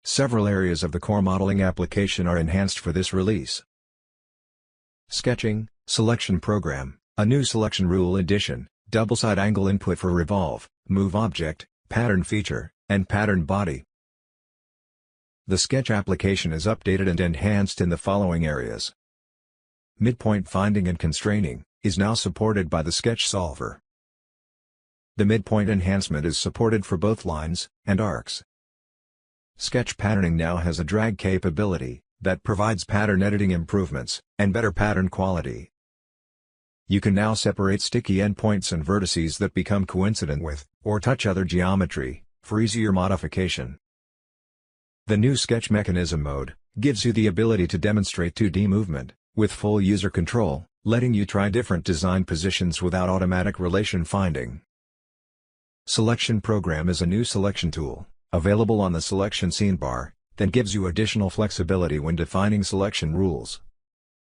Several areas of the core modeling application are enhanced for this release. Sketching, Selection Program, a new selection rule addition, double side angle input for revolve, move object, pattern feature, and pattern body. The sketch application is updated and enhanced in the following areas. Midpoint finding and constraining is now supported by the sketch solver. The midpoint enhancement is supported for both lines and arcs. Sketch patterning now has a drag capability that provides pattern editing improvements and better pattern quality. You can now separate sticky endpoints and vertices that become coincident with or touch other geometry for easier modification. The new sketch mechanism mode gives you the ability to demonstrate 2D movement with full user control, letting you try different design positions without automatic relation finding. Selection Program is a new selection tool, available on the selection scene bar, that gives you additional flexibility when defining selection rules.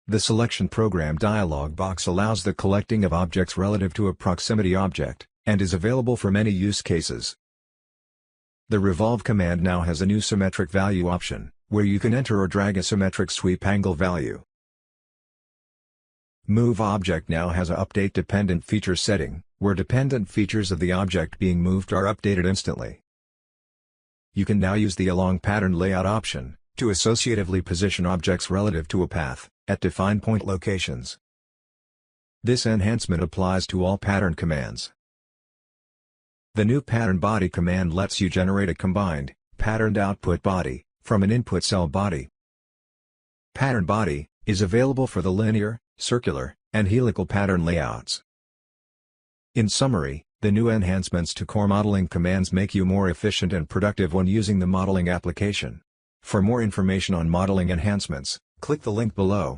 The Selection Program dialog box allows the collecting of objects relative to a proximity object, and is available for many use cases. The Revolve command now has a new symmetric value option, where you can enter or drag a symmetric sweep angle value. Move Object now has a Update Dependent Feature setting, where dependent features of the object being moved are updated instantly. You can now use the Along Pattern Layout option to associatively position objects relative to a path at defined point locations. This enhancement applies to all pattern commands. The new Pattern Body command lets you generate a combined, patterned output body from an input cell body. Pattern Body is available for the linear, circular, and helical pattern layouts. In summary, the new enhancements to core modeling commands make you more efficient and productive when using the modeling application. For more information on modeling enhancements, click the link below.